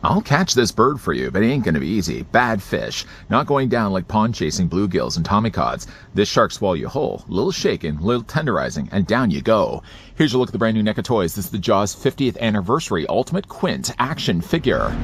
I'll catch this bird for you, but it ain't gonna be easy. Bad fish. Not going down like pond-chasing bluegills and tommycods. This shark swallow you whole. Little shaking, little tenderizing, and down you go. Here's a look at the brand new NECA toys. This is the Jaws 50th Anniversary Ultimate Quint action figure.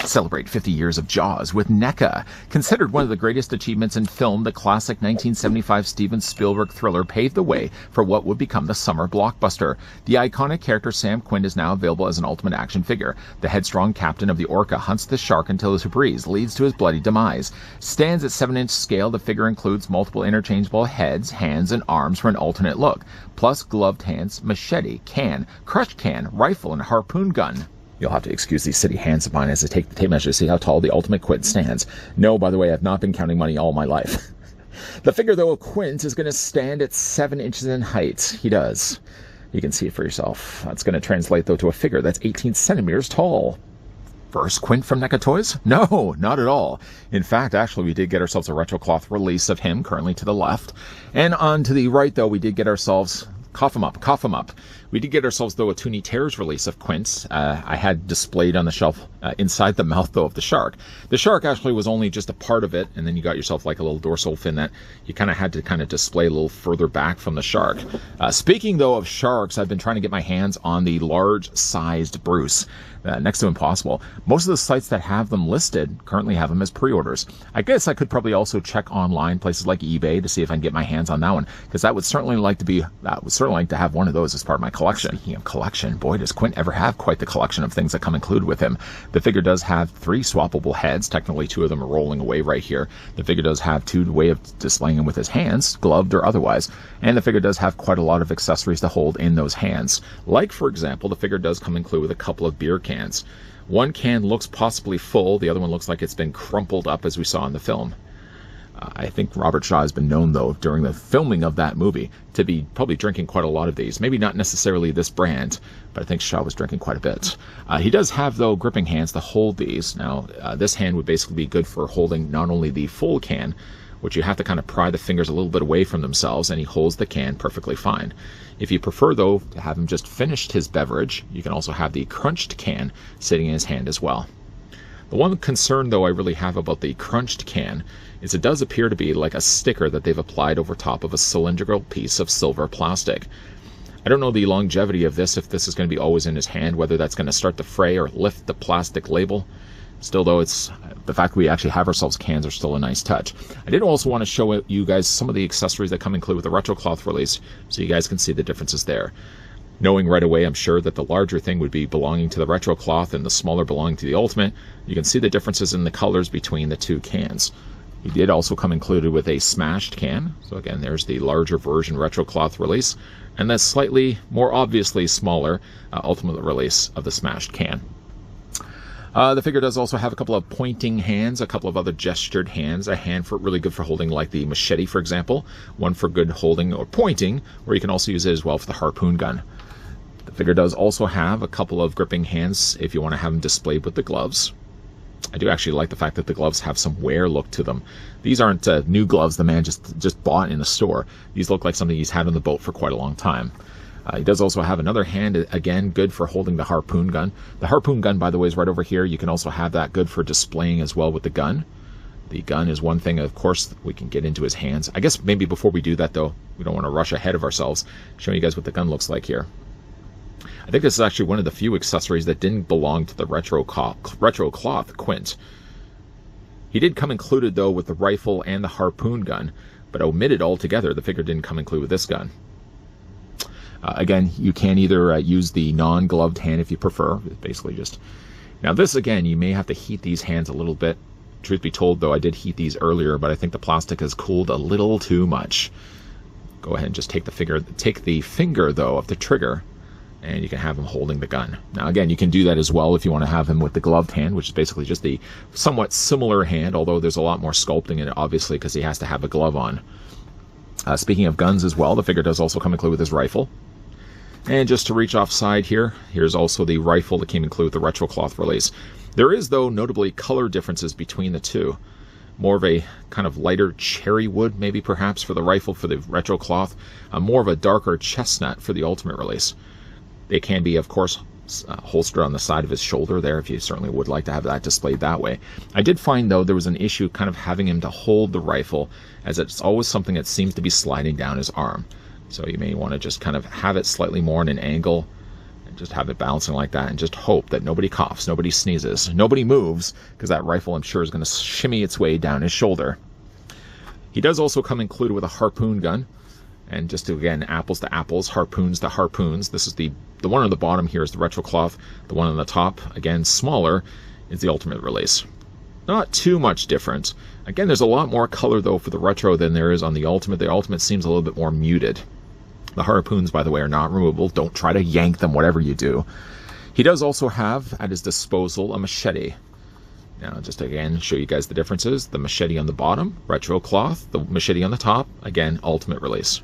Celebrate 50 years of Jaws with NECA. Considered one of the greatest achievements in film, the classic 1975 Steven Spielberg thriller paved the way for what would become the summer blockbuster. The iconic character Sam Quint is now available as an ultimate action figure. The headstrong captain of the Orca hunts the shark until his breeze leads to his bloody demise. Stands at 7-inch scale, the figure includes multiple interchangeable heads, hands, and arms for an alternate look, plus gloved hands, machete, can, crush can, rifle, and harpoon gun. You'll have to excuse these city hands of mine as I take the tape measure to see how tall the ultimate Quint stands. No, by the way, I've not been counting money all my life. The figure, though, of Quint is going to stand at 7 inches in height. He does. You can see it for yourself. That's going to translate, though, to a figure that's 18 centimeters tall. First Quint from NECA Toys? No, not at all. In fact, actually, we did get ourselves a retro cloth release of him, currently to the left. And on to the right, though, we did get ourselves... Cough him up, cough him up. We did get ourselves, though, a Toonie Terrors release of Quint. I had displayed on the shelf inside the mouth, though, of the shark. The shark actually was only just a part of it, and then you got yourself like a little dorsal fin that you kind of had to display a little further back from the shark. Speaking, though, of sharks, I've been trying to get my hands on the large-sized Bruce. Next to impossible. Most of the sites that have them listed currently have them as pre-orders. I guess I could probably also check online, places like eBay, to see if I can get my hands on that one, because I would certainly like to have one of those as part of my collection. Speaking of collection, boy, does Quint ever have quite the collection of things that come included with him. The figure does have 3 swappable heads. Technically, 2 of them are rolling away right here. The figure does have 2 way of displaying him with his hands, gloved or otherwise. And the figure does have quite a lot of accessories to hold in those hands. Like, for example, the figure does come included with a couple of beer cans. One can looks possibly full, the other one looks like it's been crumpled up as we saw in the film. I think Robert Shaw has been known, though, during the filming of that movie, to be probably drinking quite a lot of these. Maybe not necessarily this brand, but I think Shaw was drinking quite a bit. He does have, though, gripping hands to hold these. Now, this hand would basically be good for holding not only the full can, which you have to kind of pry the fingers a little bit away from themselves, and he holds the can perfectly fine. If you prefer, though, to have him just finished his beverage, you can also have the crunched can sitting in his hand as well. The one concern, though, I really have about the crunched can is it does appear to be like a sticker that they've applied over top of a cylindrical piece of silver plastic. I don't know the longevity of this, if this is going to be always in his hand, whether that's going to start to fray or lift the plastic label. Still, though, it's the fact that we actually have ourselves cans are still a nice touch. I did also want to show you guys some of the accessories that come included with the retro cloth release, so you guys can see the differences there. Knowing right away, I'm sure that the larger thing would be belonging to the retro cloth and the smaller belonging to the ultimate. You can see the differences in the colors between the 2 cans. He did also come included with a smashed can. So again, there's the larger version retro cloth release, and the slightly more obviously smaller ultimate release of the smashed can. The figure does also have a couple of pointing hands, a couple of other gestured hands, a hand for really good for holding like the machete, for example, one for good holding or pointing, or you can also use it as well for the harpoon gun. The figure does also have a couple of gripping hands if you want to have them displayed with the gloves. I do actually like the fact that the gloves have some wear look to them. These aren't new gloves the man just bought in the store. These look like something he's had on the boat for quite a long time. He does also have another hand, again, good for holding the harpoon gun. The harpoon gun, by the way, is right over here. You can also have that good for displaying as well with the gun. The gun is one thing, of course, we can get into his hands. I guess maybe before we do that, though, we don't want to rush ahead of ourselves, showing you guys what the gun looks like here. I think this is actually one of the few accessories that didn't belong to the retro cloth Quint. He did come included, though, with the rifle and the harpoon gun, but omitted altogether. The figure didn't come included with this gun. Again, you can either use the non-gloved hand if you prefer. It's basically just... Now this, again, you may have to heat these hands a little bit. Truth be told, though, I did heat these earlier, but I think the plastic has cooled a little too much. Go ahead and just take the finger, though, of the trigger, and you can have him holding the gun. Now, again, you can do that as well if you want to have him with the gloved hand, which is basically just the somewhat similar hand, although there's a lot more sculpting in it, obviously, because he has to have a glove on. Speaking of guns as well, the figure does also come included with his rifle. And just to reach offside here, here's also the rifle that came included with the retro cloth release. There is, though, notably color differences between the two. More of a kind of lighter cherry wood, maybe perhaps, for the rifle for the retro cloth. More of a darker chestnut for the Ultimate release. It can be, of course, holstered on the side of his shoulder there, if you certainly would like to have that displayed that way. I did find, though, there was an issue kind of having him to hold the rifle, as it's always something that seems to be sliding down his arm. So you may want to just kind of have it slightly more in an angle, and just have it balancing like that, and just hope that nobody coughs, nobody sneezes, nobody moves, because that rifle, I'm sure, is going to shimmy its way down his shoulder. He does also come included with a harpoon gun. And just to, again, apples to apples, harpoons to harpoons. This is the one on the bottom here is the retro cloth. The one on the top, again, smaller, is the Ultimate release. Not too much different. Again, there's a lot more color, though, for the retro than there is on the Ultimate. The Ultimate seems a little bit more muted. The harpoons, by the way, are not removable. Don't try to yank them, whatever you do. He does also have, at his disposal, a machete. Now, just again, show you guys the differences. The machete on the bottom, retro cloth. The machete on the top, again, Ultimate release.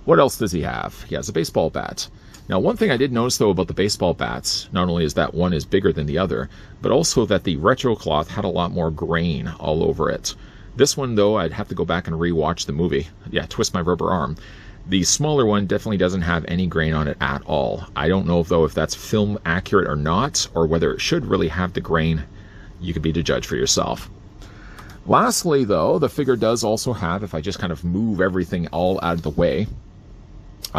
What else does he have? He has a baseball bat. Now, one thing I did notice, though, about the baseball bats, not only is that one is bigger than the other, but also that the retro cloth had a lot more grain all over it. This one, though, I'd have to go back and re-watch the movie. Yeah, twist my rubber arm. The smaller one definitely doesn't have any grain on it at all. I don't know, though, if that's film accurate or not, or whether it should really have the grain. You could be the judge for yourself. Lastly, though, the figure does also have, if I just kind of move everything all out of the way,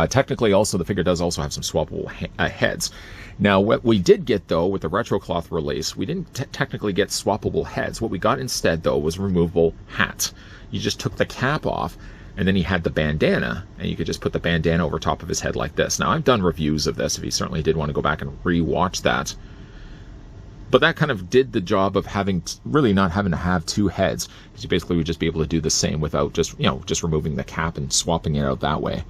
technically also the figure does also have some swappable heads. Now, what we did get, though, with the retro cloth release, we didn't technically get swappable heads. What we got instead, though, was removable hat. You just took the cap off, and then he had the bandana, and you could just put the bandana over top of his head like this. Now, I've done reviews of this if you certainly did want to go back and re-watch that. But that kind of did the job of really not having to have two heads, because you basically would just be able to do the same without just removing the cap and swapping it out that way.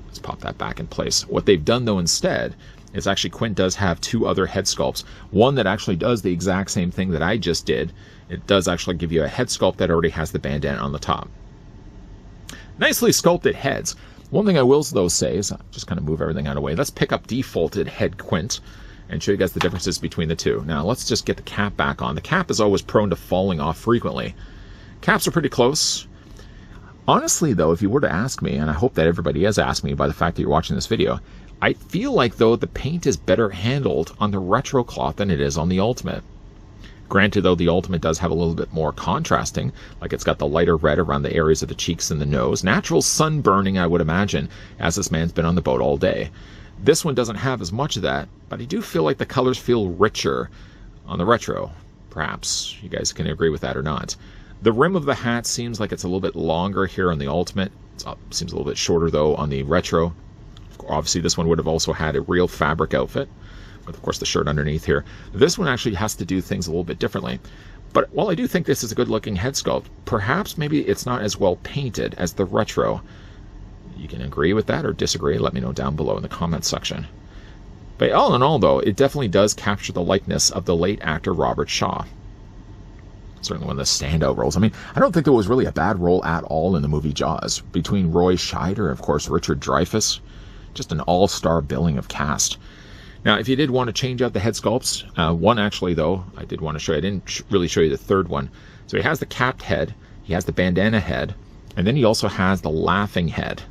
Let's pop that back in place. What they've done, though, instead is actually Quint does have two other head sculpts. One that actually does the exact same thing that I just did. It does actually give you a head sculpt that already has the bandana on the top. Nicely sculpted heads. One thing I will, though, say is, just kind of move everything out of the way. Let's pick up defaulted head Quint and show you guys the differences between the two. Now, let's just get the cap back on. The cap is always prone to falling off frequently. Caps are pretty close. Honestly, though, if you were to ask me, and I hope that everybody has asked me by the fact that you're watching this video, I feel like, though, the paint is better handled on the retro cloth than it is on the Ultimate. Granted, though, the Ultimate does have a little bit more contrasting, like it's got the lighter red around the areas of the cheeks and the nose. Natural sun burning, I would imagine, as this man's been on the boat all day. This one doesn't have as much of that, but I do feel like the colors feel richer on the retro. Perhaps you guys can agree with that or not. The rim of the hat seems like it's a little bit longer here on the Ultimate. It seems a little bit shorter, though, on the retro. Obviously, this one would have also had a real fabric outfit, with, of course, the shirt underneath here. This one actually has to do things a little bit differently. But while I do think this is a good-looking head sculpt, perhaps maybe it's not as well painted as the retro. You can agree with that or disagree. Let me know down below in the comments section. But all in all, though, it definitely does capture the likeness of the late actor Robert Shaw. Certainly one of the standout roles. I mean, I don't think there was really a bad role at all in the movie Jaws. Between Roy Scheider and, of course, Richard Dreyfuss, just an all-star billing of cast. Now, if you did want to change out the head sculpts, one actually, though, I did want to show you. I didn't really show you the third one. So he has the capped head, he has the bandana head, and then he also has the laughing head.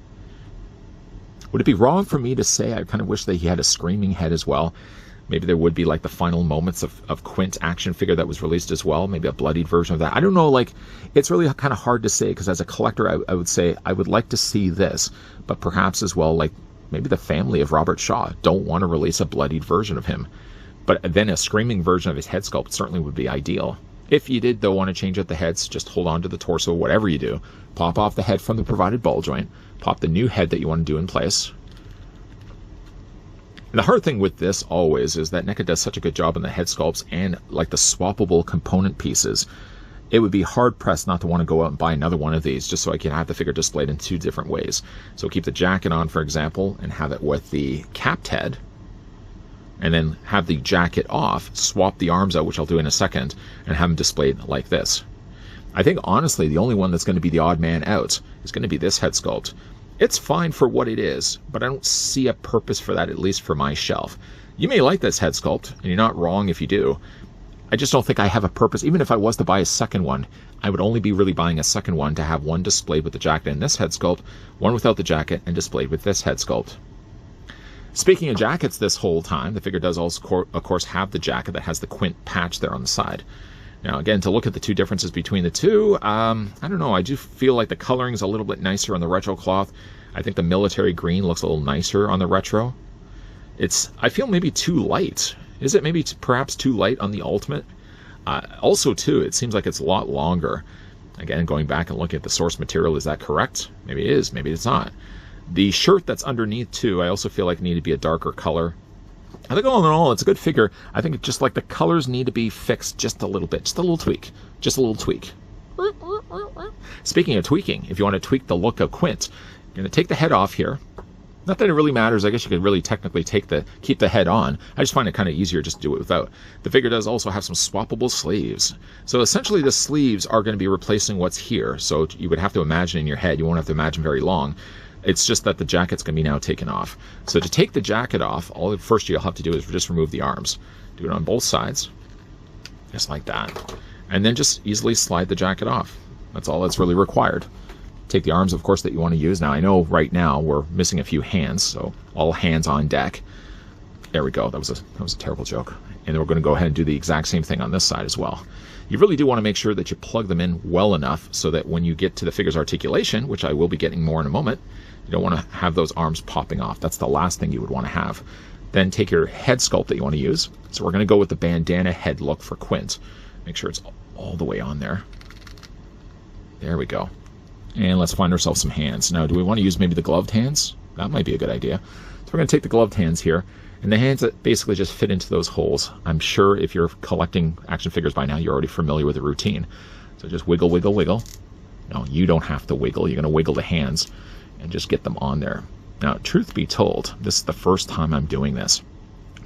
Would it be wrong for me to say I kind of wish that he had a screaming head as well? Maybe there would be like the final moments of Quint action figure that was released as well. Maybe a bloodied version of that. I don't know, like, it's really kind of hard to say, because as a collector, I would say I would like to see this, but perhaps as well, like, maybe the family of Robert Shaw don't want to release a bloodied version of him. But then a screaming version of his head sculpt certainly would be ideal. If you did, though, want to change out the heads, just hold on to the torso, whatever you do. Pop off the head from the provided ball joint. Pop the new head that you want to do in place. And the hard thing with this always is that NECA does such a good job on the head sculpts and like the swappable component pieces. It would be hard-pressed not to want to go out and buy another one of these just so I can have the figure displayed in two different ways. So keep the jacket on, for example, and have it with the capped head. And then have the jacket off, swap the arms out, which I'll do in a second, and have them displayed like this. I think, honestly, the only one that's going to be the odd man out is going to be this head sculpt. It's fine for what it is, but I don't see a purpose for that, at least for my shelf. You may like this head sculpt, and you're not wrong if you do. I just don't think I have a purpose. Even if I was to buy a second one, I would only be really buying a second one to have one displayed with the jacket in this head sculpt, one without the jacket, and displayed with this head sculpt. Speaking of jackets this whole time, the figure does also, of course, have the jacket that has the Quint patch there on the side. Now, again, to look at the two differences between the two, I don't know. I do feel like the coloring is a little bit nicer on the retro cloth. I think the military green looks a little nicer on the retro. I feel maybe too light. Is it maybe perhaps too light on the Ultimate? Also, too, it seems like it's a lot longer. Again, going back and looking at the source material, is that correct? Maybe it is, maybe it's not. The shirt that's underneath, too, I also feel like need to be a darker color. I think all in all, it's a good figure. I think it's just like the colors need to be fixed just a little bit. Just a little tweak. Just a little tweak. Speaking of tweaking, if you want to tweak the look of Quint, you're going to take the head off here. Not that it really matters. I guess you could really technically keep the head on. I just find it kind of easier just to do it without. The figure does also have some swappable sleeves. So essentially the sleeves are going to be replacing what's here. So you would have to imagine in your head. You won't have to imagine very long. It's just that the jacket's going to be now taken off. So to take the jacket off, all the first you'll have to do is just remove the arms. Do it on both sides. Just like that. And then just easily slide the jacket off. That's all that's really required. Take the arms, of course, that you want to use. Now, I know right now we're missing a few hands, so all hands on deck. There we go. That was a terrible joke. And then we're going to go ahead and do the exact same thing on this side as well. You really do want to make sure that you plug them in well enough so that when you get to the figure's articulation, which I will be getting more in a moment, you don't want to have those arms popping off. That's the last thing you would want to have. Then take your head sculpt that you want to use. So we're going to go with the bandana head look for Quint. Make sure it's all the way on there. There we go. And let's find ourselves some hands. Now, do we want to use maybe the gloved hands? That might be a good idea. So we're going to take the gloved hands here, and the hands that basically just fit into those holes. I'm sure if you're collecting action figures by now, you're already familiar with the routine. So just wiggle, wiggle, wiggle. No, you don't have to wiggle. You're going to wiggle the hands and just get them on there. Now, truth be told, this is the first time I'm doing this.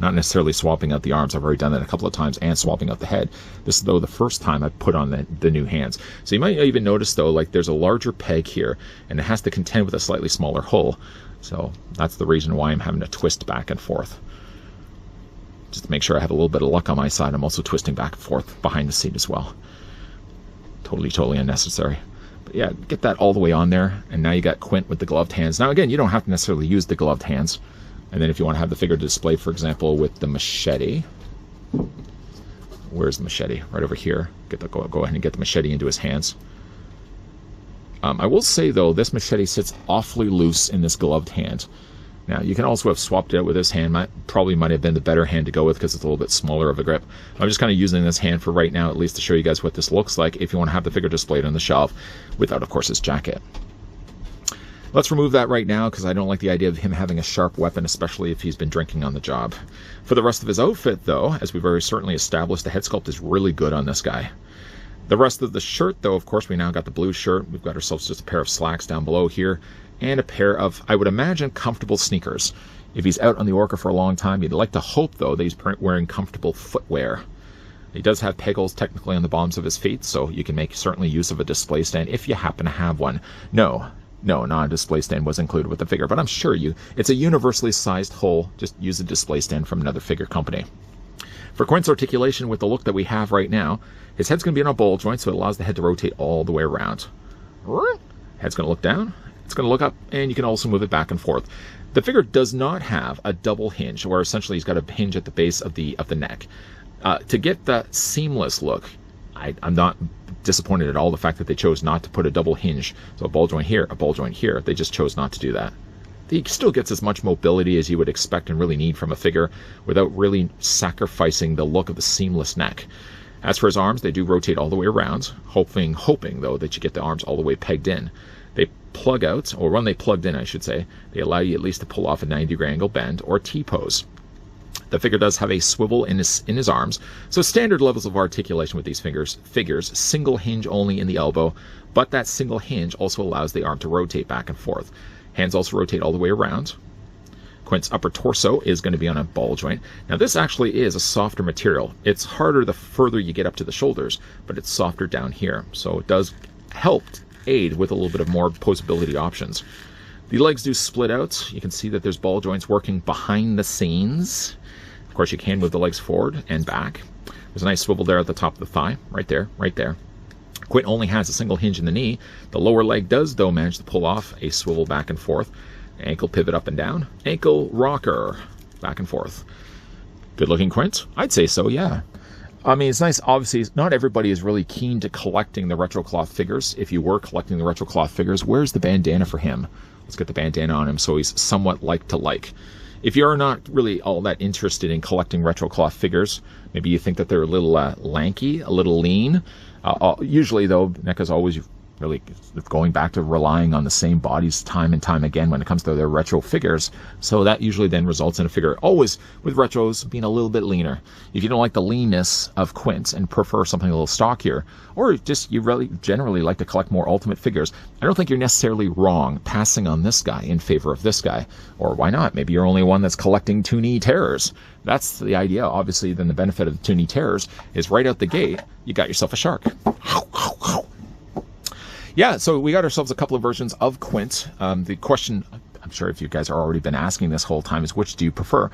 Not necessarily swapping out the arms. I've already done that a couple of times, and swapping out the head. This is, though, the first time I've put on the new hands. So you might even notice, though, like there's a larger peg here, and it has to contend with a slightly smaller hole. So that's the reason why I'm having to twist back and forth. Just to make sure I have a little bit of luck on my side, I'm also twisting back and forth behind the seat as well. Totally unnecessary. But yeah, get that all the way on there, and now you got Quint with the gloved hands. Now, again, you don't have to necessarily use the gloved hands. And then if you want to have the figure displayed, for example, with the machete. Where's the machete? Right over here. Go ahead and get the machete into his hands. I will say, though, this machete sits awfully loose in this gloved hand. Now, you can also have swapped it out with this hand. Probably might have been the better hand to go with because it's a little bit smaller of a grip. I'm just kind of using this hand for right now, at least to show you guys what this looks like if you want to have the figure displayed on the shelf without, of course, his jacket. Let's remove that right now because I don't like the idea of him having a sharp weapon, especially if he's been drinking on the job. For the rest of his outfit, though, as we've very certainly established, the head sculpt is really good on this guy. The rest of the shirt, though, of course, we now got the blue shirt. We've got ourselves just a pair of slacks down below here and a pair of, I would imagine, comfortable sneakers. If he's out on the Orca for a long time, you'd like to hope, though, that he's wearing comfortable footwear. He does have peg holes technically on the bottoms of his feet, so you can make certainly use of a display stand if you happen to have one. No, not a display stand was included with the figure, but I'm sure it's a universally sized hole. Just use a display stand from another figure company. For Quint's articulation with the look that we have right now, his head's going to be on a ball joint, so it allows the head to rotate all the way around. Head's going to look down, it's going to look up, and you can also move it back and forth. The figure does not have a double hinge, where essentially he's got a hinge at the base of the neck. To get that seamless look, I'm not disappointed at all the fact that they chose not to put a double hinge. So a ball joint here, a ball joint here. They just chose not to do that. He still gets as much mobility as you would expect and really need from a figure without really sacrificing the look of the seamless neck. As for his arms, they do rotate all the way around, hoping though that you get the arms all the way pegged in. They plug out, or when they plugged in, I should say, they allow you at least to pull off a 90-degree angle bend or T-pose. The figure does have a swivel in his arms, so standard levels of articulation with these figures, single hinge only in the elbow, but that single hinge also allows the arm to rotate back and forth. Hands also rotate all the way around. Quint's upper torso is going to be on a ball joint. Now this actually is a softer material. It's harder the further you get up to the shoulders, but it's softer down here. So it does help aid with a little bit of more posability options. The legs do split out. You can see that there's ball joints working behind the scenes. Of course, you can move the legs forward and back. There's a nice swivel there at the top of the thigh, right there, right there. Quint only has a single hinge in the knee. The lower leg does, though, manage to pull off a swivel back and forth. Ankle pivot up and down. Ankle rocker back and forth. Good looking Quint? I'd say so, yeah. I mean, it's nice. Obviously, not everybody is really keen to collecting the retro cloth figures. If you were collecting the retro cloth figures, where's the bandana for him? Let's get the bandana on him so he's somewhat like to like. If you're not really all that interested in collecting retro cloth figures, maybe you think that they're a little lanky, a little lean. Usually, though, NECA's always really going back to relying on the same bodies time and time again when it comes to their retro figures. So that usually then results in a figure always with retros being a little bit leaner. If you don't like the leanness of Quint and prefer something a little stockier, or just you really generally like to collect more ultimate figures, I don't think you're necessarily wrong passing on this guy in favor of this guy. Or why not? Maybe you're only one that's collecting Toonie Terrors. That's the idea. Obviously, then the benefit of the Toonie Terrors is right out the gate, you got yourself a shark. Yeah, so we got ourselves a couple of versions of Quint. The question, I'm sure if you guys are already been asking this whole time, is which do you prefer?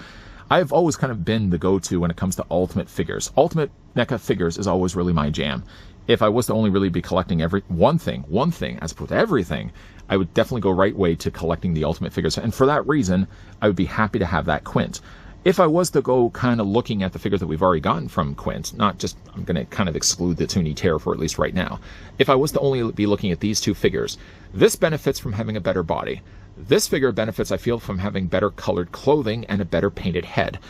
I've always kind of been the go-to when it comes to ultimate figures. Ultimate NECA figures is always really my jam. If I was to only really be collecting one thing, as opposed to everything, I would definitely go right way to collecting the ultimate figures. And for that reason, I would be happy to have that Quint. If I was to go kind of looking at the figures that we've already gotten from Quint, not just, I'm going to kind of exclude the Toonie Terror for at least right now. If I was to only be looking at these two figures, this benefits from having a better body. This figure benefits, I feel, from having better colored clothing and a better painted head.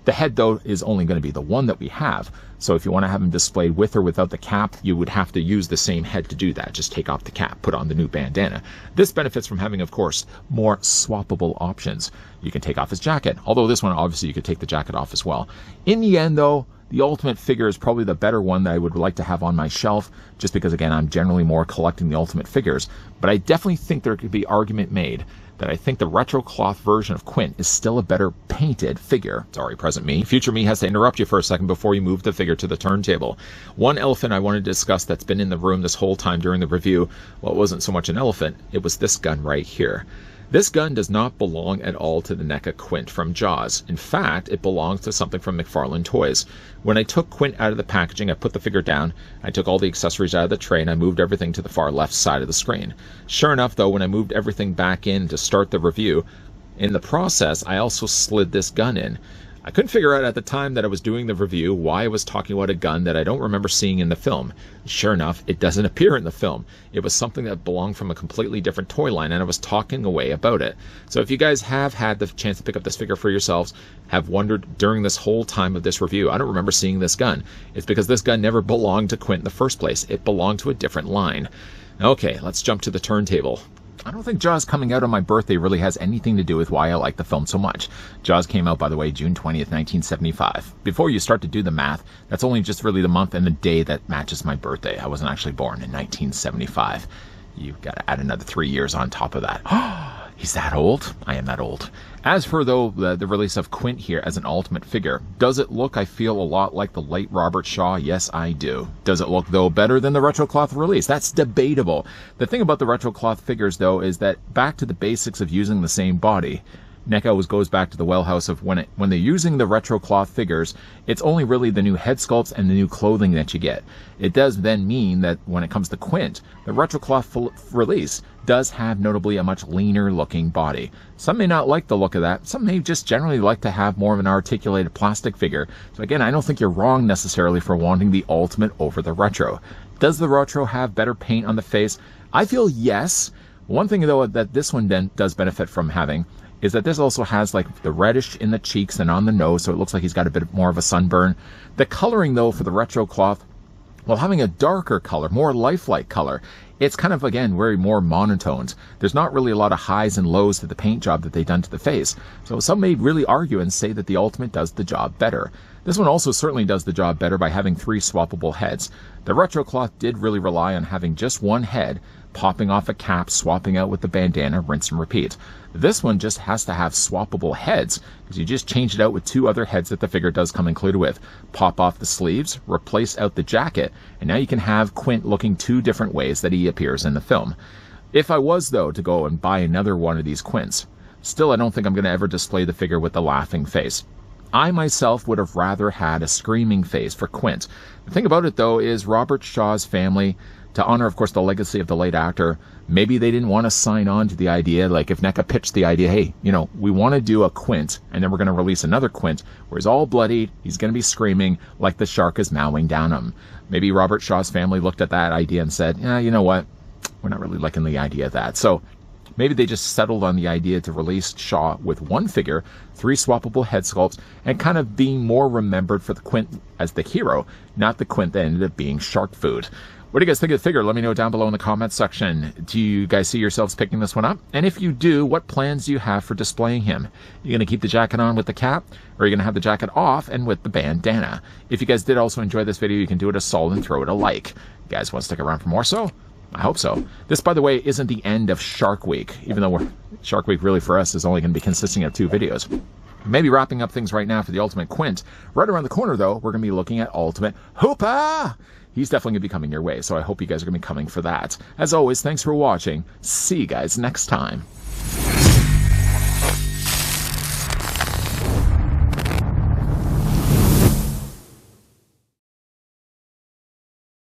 The head, though, is only going to be the one that we have. So if you want to have him displayed with or without the cap, you would have to use the same head to do that. Just take off the cap, put on the new bandana. This benefits from having, of course, more swappable options. You can take off his jacket, although this one, obviously, you could take the jacket off as well. In the end, though, the ultimate figure is probably the better one that I would like to have on my shelf, just because, again, I'm generally more collecting the ultimate figures. But I definitely think there could be argument made that I think the retro cloth version of Quint is still a better painted figure. Sorry, present me. Future me has to interrupt you for a second before you move the figure to the turntable. One elephant I wanted to discuss that's been in the room this whole time during the review, well, it wasn't so much an elephant, it was this gun right here. This gun does not belong at all to the NECA Quint from Jaws. In fact, it belongs to something from McFarlane Toys. When I took Quint out of the packaging, I put the figure down, I took all the accessories out of the tray, and I moved everything to the far left side of the screen. Sure enough, though, when I moved everything back in to start the review, in the process, I also slid this gun in. I couldn't figure out at the time that I was doing the review why I was talking about a gun that I don't remember seeing in the film. Sure enough, it doesn't appear in the film. It was something that belonged from a completely different toy line, and I was talking away about it. So if you guys have had the chance to pick up this figure for yourselves, have wondered during this whole time of this review, I don't remember seeing this gun. It's because this gun never belonged to Quint in the first place. It belonged to a different line. Okay, let's jump to the turntable. I don't think Jaws coming out on my birthday really has anything to do with why I like the film so much. Jaws came out, by the way, June 20th, 1975. Before you start to do the math, that's only just really the month and the day that matches my birthday. I wasn't actually born in 1975. You've got to add another 3 years on top of that. He's that old? I am that old. As for, though, the release of Quint here as an ultimate figure, does it look, I feel, a lot like the late Robert Shaw? Yes, I do. Does it look, though, better than the retro cloth release? That's debatable. The thing about the retro cloth figures, though, is that back to the basics of using the same body, NECA always goes back to the wellhouse of when they're using the retro cloth figures, it's only really the new head sculpts and the new clothing that you get. It does then mean that when it comes to Quint, the retro cloth release does have notably a much leaner looking body. Some may not like the look of that. Some may just generally like to have more of an articulated plastic figure. So again, I don't think you're wrong necessarily for wanting the ultimate over the retro. Does the retro have better paint on the face? I feel yes. One thing, though, that this one then does benefit from having is that this also has like the reddish in the cheeks and on the nose, so it looks like he's got a bit more of a sunburn. The coloring, though, for the retro cloth, while having a darker color, more lifelike color, it's kind of, again, very more monotoned. There's not really a lot of highs and lows to the paint job that they've done to the face. So some may really argue and say that the ultimate does the job better. This one also certainly does the job better by having 3 swappable heads. The retro cloth did really rely on having just one head, popping off a cap, swapping out with the bandana, rinse and repeat. This one just has to have swappable heads, because you just change it out with 2 other heads that the figure does come included with. Pop off the sleeves, replace out the jacket, and now you can have Quint looking 2 different ways that he appears in the film. If I was, though, to go and buy another one of these Quints, still I don't think I'm going to ever display the figure with the laughing face. I myself would have rather had a screaming face for Quint. The thing about it, though, is Robert Shaw's family, to honor, of course, the legacy of the late actor, maybe they didn't want to sign on to the idea, like if NECA pitched the idea, hey, you know, we want to do a Quint, and then we're going to release another Quint where he's all bloodied, he's going to be screaming like the shark is mowing down him. Maybe Robert Shaw's family looked at that idea and said, yeah, you know what, we're not really liking the idea of that. So maybe they just settled on the idea to release Shaw with 1 figure, 3 swappable head sculpts, and kind of being more remembered for the Quint as the hero, not the Quint that ended up being shark food. What do you guys think of the figure? Let me know down below in the comments section. Do you guys see yourselves picking this one up? And if you do, what plans do you have for displaying him? You going to keep the jacket on with the cap? Or are you going to have the jacket off and with the bandana? If you guys did also enjoy this video, you can do it a solid and throw it a like. You guys want to stick around for more so? I hope so. This, by the way, isn't the end of Shark Week, even though Shark Week really for us is only going to be consisting of 2 videos. Maybe wrapping up things right now for the Ultimate Quint. Right around the corner, though, we're going to be looking at Ultimate Hoopa! He's definitely going to be coming your way, so I hope you guys are going to be coming for that. As always, thanks for watching. See you guys next time.